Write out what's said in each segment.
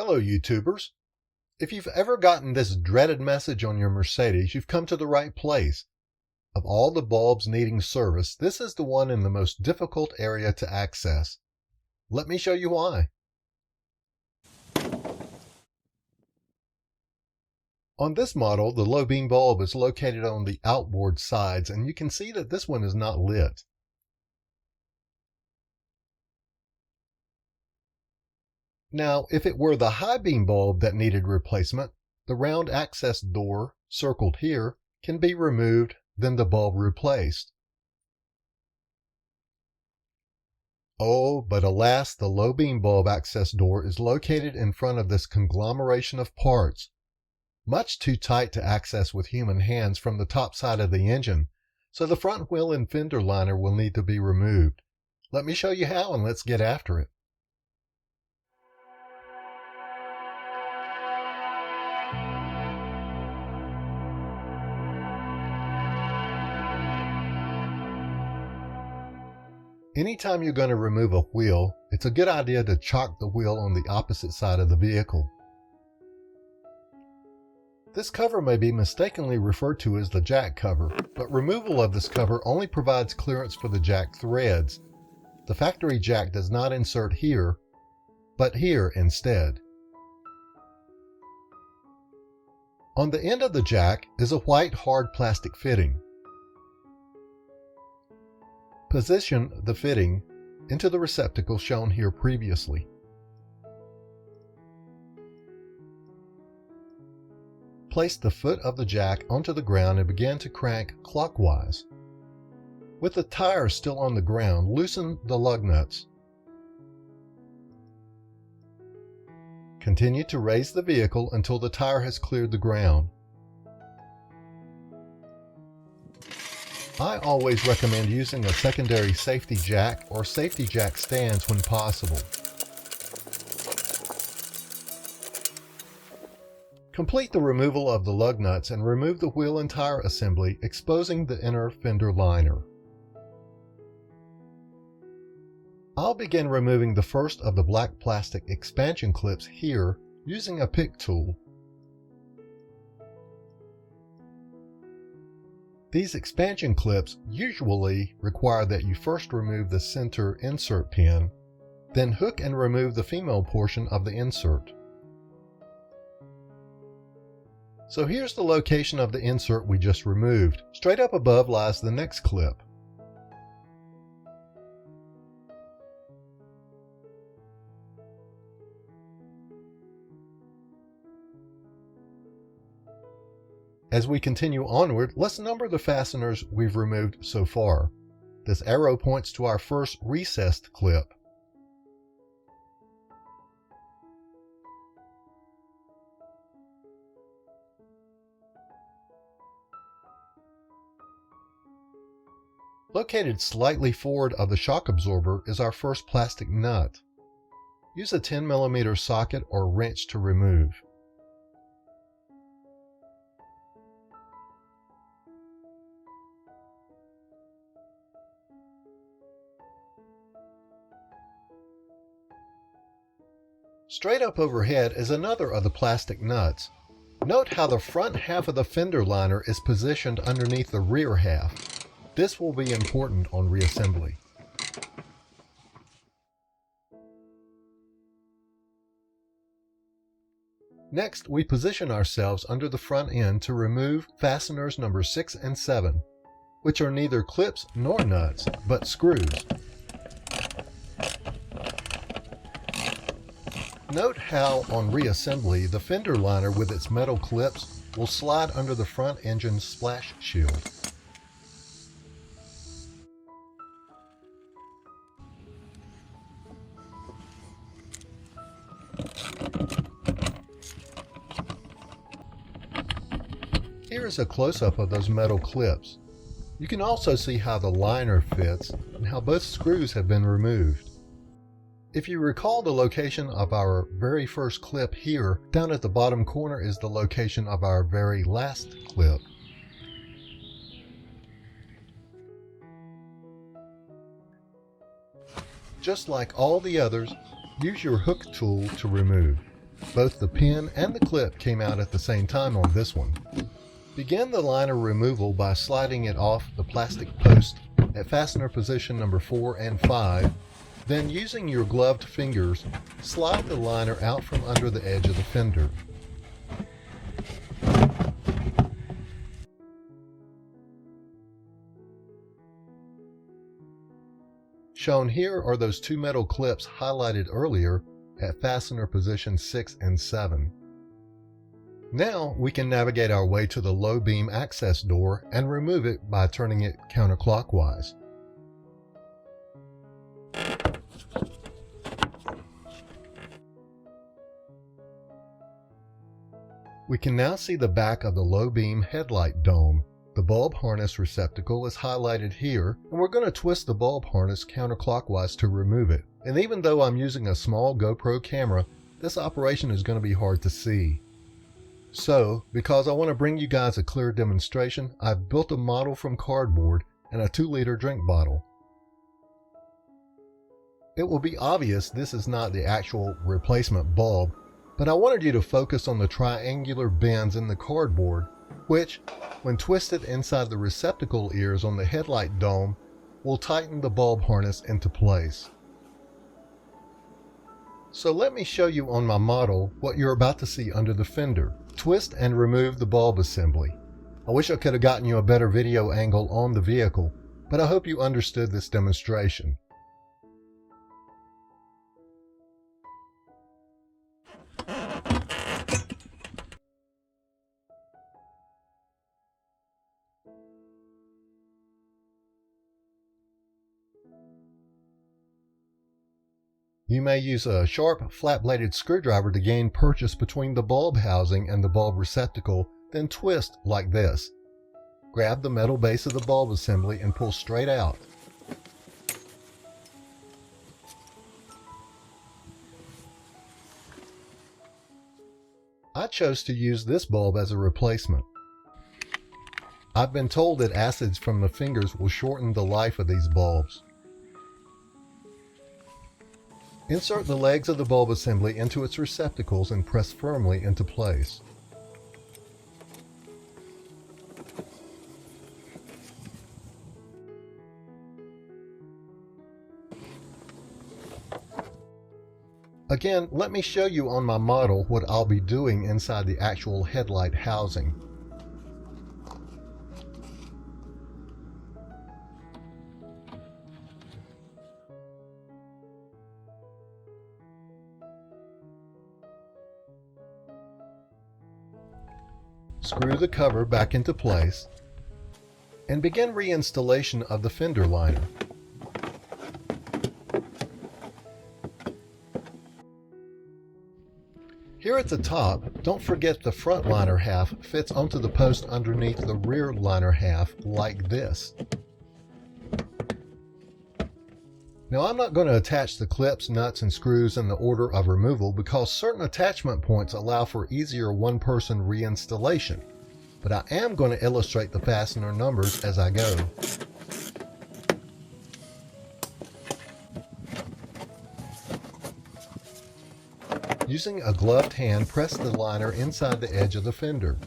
Hello YouTubers. If you've ever gotten this dreaded message on your Mercedes, you've come to the right place. Of all the bulbs needing service, this is the one in the most difficult area to access. Let me show you why. On this model, the low beam bulb is located on the outboard sides, and you can see that this one is not lit. Now, if it were the high beam bulb that needed replacement, the round access door, circled here, can be removed, then the bulb replaced. Oh, but alas, the low beam bulb access door is located in front of this conglomeration of parts, much too tight to access with human hands from the top side of the engine, so the front wheel and fender liner will need to be removed. Let me show you how, and let's get after it. Anytime you're going to remove a wheel, it's a good idea to chock the wheel on the opposite side of the vehicle. This cover may be mistakenly referred to as the jack cover, but removal of this cover only provides clearance for the jack threads. The factory jack does not insert here, but here instead. On the end of the jack is a white hard plastic fitting. Position the fitting into the receptacle shown here previously. Place the foot of the jack onto the ground and begin to crank clockwise. With the tire still on the ground, loosen the lug nuts. Continue to raise the vehicle until the tire has cleared the ground. I always recommend using a secondary safety jack or safety jack stands when possible. Complete the removal of the lug nuts and remove the wheel and tire assembly, exposing the inner fender liner. I'll begin removing the first of the black plastic expansion clips here using a pick tool. These expansion clips usually require that you first remove the center insert pin, then hook and remove the female portion of the insert. So here's the location of the insert we just removed. Straight up above lies the next clip. As we continue onward, let's number the fasteners we've removed so far. This arrow points to our first recessed clip. Located slightly forward of the shock absorber is our first plastic nut. Use a 10mm socket or wrench to remove. Straight up overhead is another of the plastic nuts. Note how the front half of the fender liner is positioned underneath the rear half. This will be important on reassembly. Next, we position ourselves under the front end to remove fasteners number 6 and 7, which are neither clips nor nuts, but screws. Note how, on reassembly, the fender liner with its metal clips will slide under the front engine's splash shield. Here is a close-up of those metal clips. You can also see how the liner fits and how both screws have been removed. If you recall the location of our very first clip here, down at the bottom corner is the location of our very last clip. Just like all the others, use your hook tool to remove. Both the pin and the clip came out at the same time on this one. Begin the liner removal by sliding it off the plastic post at fastener position number 4 and 5. Then using your gloved fingers, slide the liner out from under the edge of the fender. Shown here are those two metal clips highlighted earlier at fastener position 6 and 7. Now we can navigate our way to the low beam access door and remove it by turning it counterclockwise. We can now see the back of the low beam headlight dome. The bulb harness receptacle is highlighted here, and we're going to twist the bulb harness counterclockwise to remove it. And even though I'm using a small GoPro camera, this operation is going to be hard to see. So, because I want to bring you guys a clear demonstration, I've built a model from cardboard and a 2-liter drink bottle. It will be obvious this is not the actual replacement bulb, but I wanted you to focus on the triangular bends in the cardboard, which, when twisted inside the receptacle ears on the headlight dome, will tighten the bulb harness into place. So let me show you on my model what you're about to see under the fender. Twist and remove the bulb assembly. I wish I could have gotten you a better video angle on the vehicle, but I hope you understood this demonstration. You may use a sharp, flat-bladed screwdriver to gain purchase between the bulb housing and the bulb receptacle, then twist like this. Grab the metal base of the bulb assembly and pull straight out. I chose to use this bulb as a replacement. I've been told that acids from the fingers will shorten the life of these bulbs. Insert the legs of the bulb assembly into its receptacles and press firmly into place. Again, let me show you on my model what I'll be doing inside the actual headlight housing. Screw the cover back into place and begin reinstallation of the fender liner. Here at the top, don't forget the front liner half fits onto the post underneath the rear liner half like this. Now I'm not going to attach the clips, nuts, and screws in the order of removal because certain attachment points allow for easier one-person reinstallation, but I am going to illustrate the fastener numbers as I go. Using a gloved hand, press the liner inside the edge of the fender.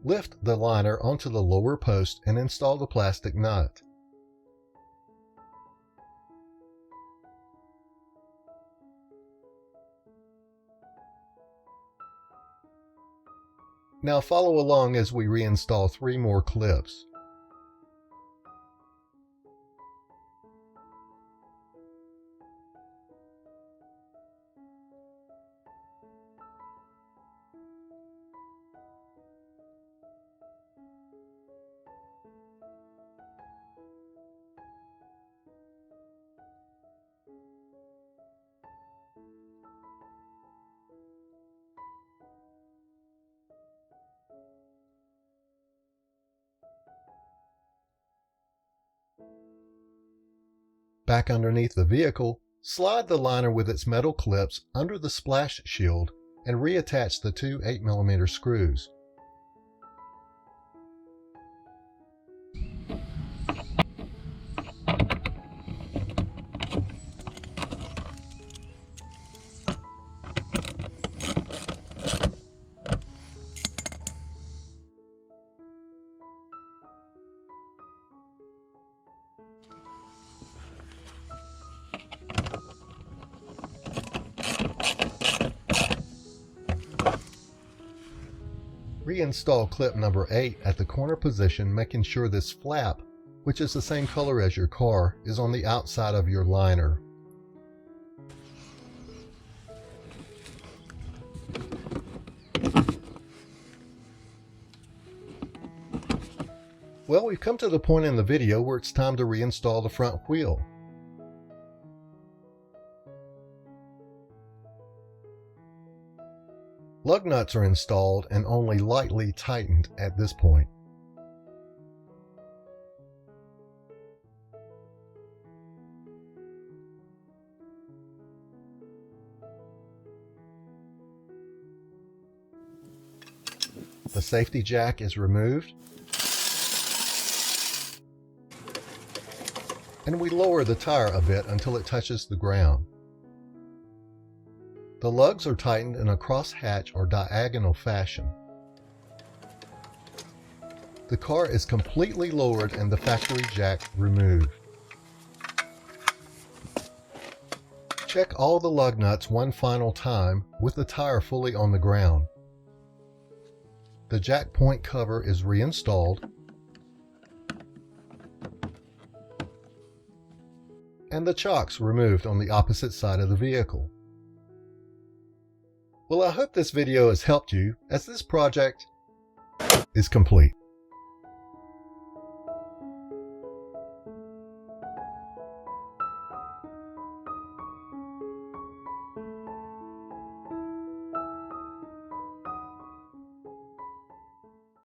Lift the liner onto the lower post and install the plastic nut. Now follow along as we reinstall 3 more clips. Back underneath the vehicle, slide the liner with its metal clips under the splash shield and reattach the 2 8mm screws. Reinstall clip number 8 at the corner position, making sure this flap, which is the same color as your car, is on the outside of your liner. Well, we've come to the point in the video where it's time to reinstall the front wheel. Lug nuts are installed and only lightly tightened at this point. The safety jack is removed, and we lower the tire a bit until it touches the ground. The lugs are tightened in a crosshatch or diagonal fashion. The car is completely lowered and the factory jack removed. Check all the lug nuts one final time with the tire fully on the ground. The jack point cover is reinstalled, and the chocks removed on the opposite side of the vehicle. Well, I hope this video has helped you, as this project is complete.